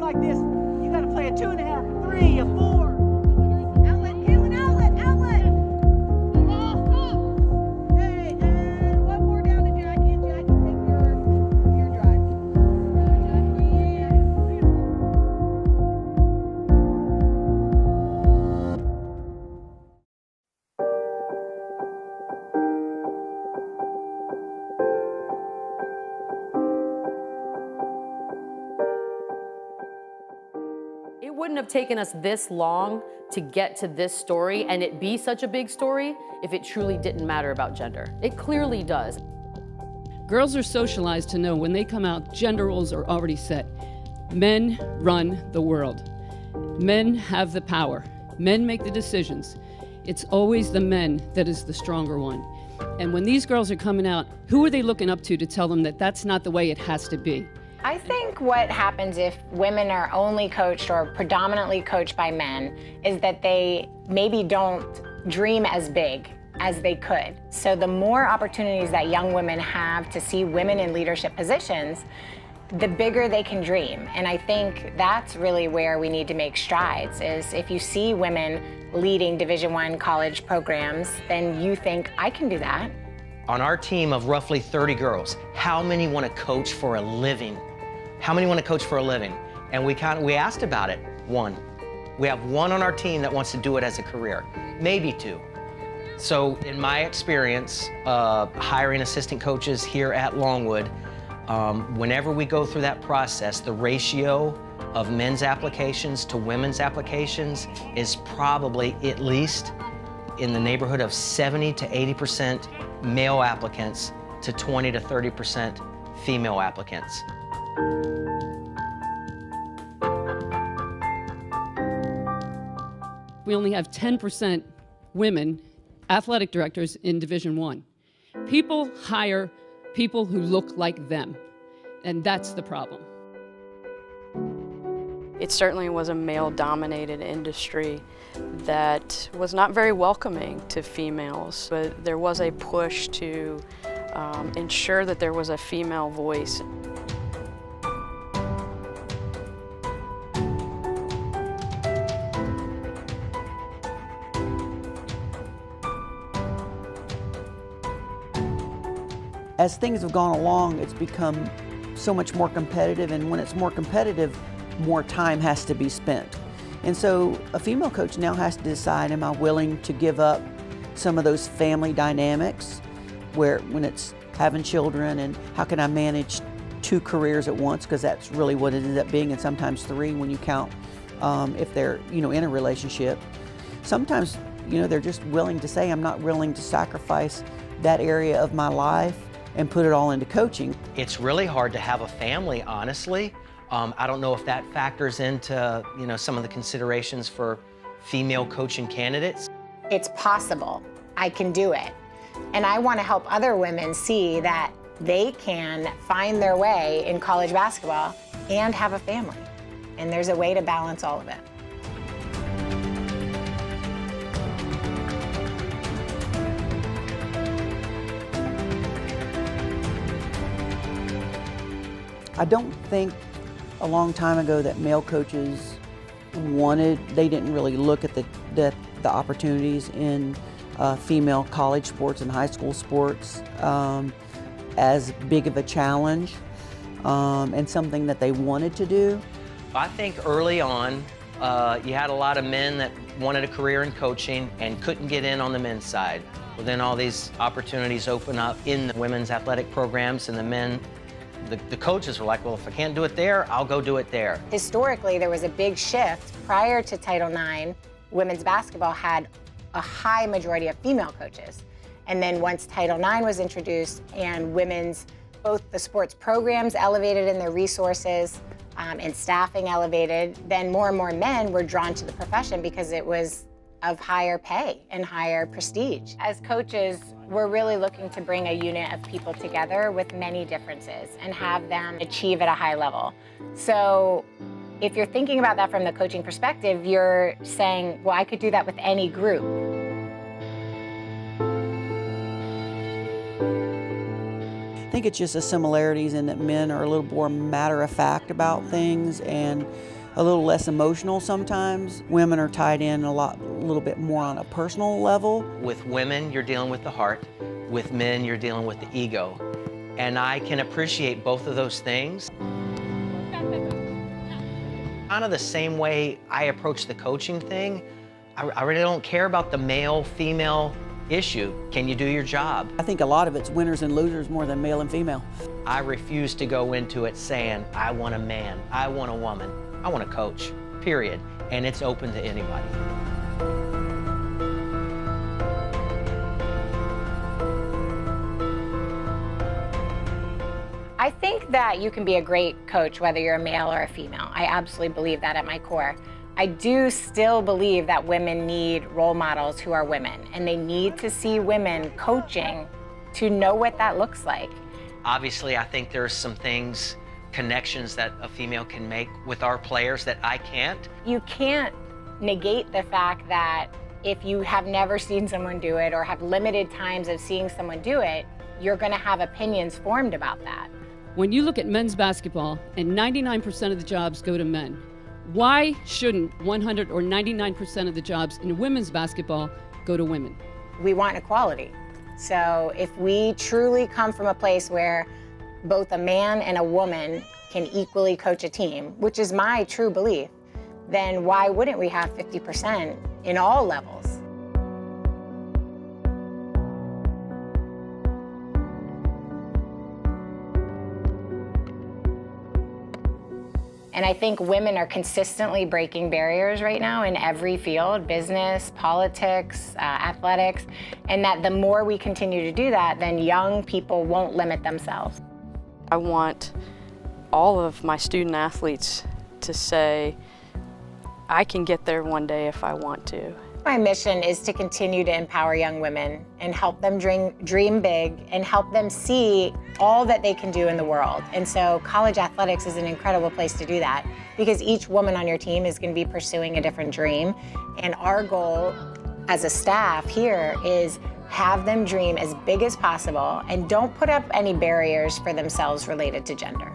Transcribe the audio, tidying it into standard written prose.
like this. You got to play a 2.5, 3, a 4. Outlet, Caitlin, outlet, outlet. Hey, and one more down to Jackie, and Jackie, take your drive. It wouldn't have taken us this long to get to this story and it be such a big story if it truly didn't matter about gender. It clearly does. Girls are socialized to know when they come out, gender roles are already set. Men run the world. Men have the power. Men make the decisions. It's always the men that is the stronger one. And when these girls are coming out, who are they looking up to tell them that that's not the way it has to be? I think what happens if women are only coached or predominantly coached by men is that they maybe don't dream as big as they could. So the more opportunities that young women have to see women in leadership positions, the bigger they can dream. And I think that's really where we need to make strides, is if you see women leading Division I college programs, then you think, I can do that. On our team of roughly 30 girls, how many want to coach for a living? How many want to coach for a living? And we asked about it. 1. We have 1 on our team that wants to do it as a career, maybe 2. So in my experience, hiring assistant coaches here at Longwood, whenever we go through that process, the ratio of men's applications to women's applications is probably at least in the neighborhood of 70 to 80% male applicants to 20 to 30% female applicants. We only have 10% women athletic directors in Division I. People hire people who look like them, and that's the problem. It certainly was a male-dominated industry that was not very welcoming to females, but there was a push to ensure that there was a female voice. As things have gone along, it's become so much more competitive, and when it's more competitive, more time has to be spent. And so a female coach now has to decide, am I willing to give up some of those family dynamics where when it's having children, and how can I manage 2 careers at once, because that's really what it ends up being, and sometimes 3 when you count if they're in a relationship. Sometimes they're just willing to say, I'm not willing to sacrifice that area of my life and put it all into coaching. It's really hard to have a family, honestly. I don't know if that factors into some of the considerations for female coaching candidates. It's possible. I can do it. And I want to help other women see that they can find their way in college basketball and have a family. And there's a way to balance all of it. I don't think a long time ago that male coaches they didn't really look at the opportunities in female college sports and high school sports as big of a challenge and something that they wanted to do. I think early on, you had a lot of men that wanted a career in coaching and couldn't get in on the men's side. Well, then all these opportunities open up in the women's athletic programs, and the coaches were like, well, if I can't do it there, I'll go do it there. Historically, there was a big shift. Prior to Title IX, women's basketball had a high majority of female coaches. And then once Title IX was introduced and both the sports programs elevated in their resources and staffing elevated, then more and more men were drawn to the profession because it was of higher pay and higher prestige. As coaches, we're really looking to bring a unit of people together with many differences and have them achieve at a high level. So if you're thinking about that from the coaching perspective, you're saying, well, I could do that with any group. I think it's just the similarities in that men are a little more matter-of-fact about things, and a little less emotional sometimes. Women are tied in a little bit more on a personal level. With women, you're dealing with the heart. With men, you're dealing with the ego. And I can appreciate both of those things. Kind of the same way I approach the coaching thing. I really don't care about the male-female issue. Can you do your job? I think a lot of it's winners and losers more than male and female. I refuse to go into it saying, I want a man, I want a woman, I want a coach, period. And it's open to anybody. I think that you can be a great coach whether you're a male or a female. I absolutely believe that at my core. I do still believe that women need role models who are women, and they need to see women coaching to know what that looks like. Obviously, I think there's some things, connections that a female can make with our players that I can't. You can't negate the fact that if you have never seen someone do it or have limited times of seeing someone do it, you're going to have opinions formed about that. When you look at men's basketball and 99% of the jobs go to men, why shouldn't 100 or 99% of the jobs in women's basketball go to women? We want equality. So if we truly come from a place where both a man and a woman can equally coach a team, which is my true belief, then why wouldn't we have 50% in all levels? And I think women are consistently breaking barriers right now in every field, business, politics, athletics, and that the more we continue to do that, then young people won't limit themselves. I want all of my student athletes to say, I can get there one day if I want to. My mission is to continue to empower young women and help them dream big and help them see all that they can do in the world. And so college athletics is an incredible place to do that because each woman on your team is going to be pursuing a different dream. And our goal as a staff here is have them dream as big as possible and don't put up any barriers for themselves related to gender.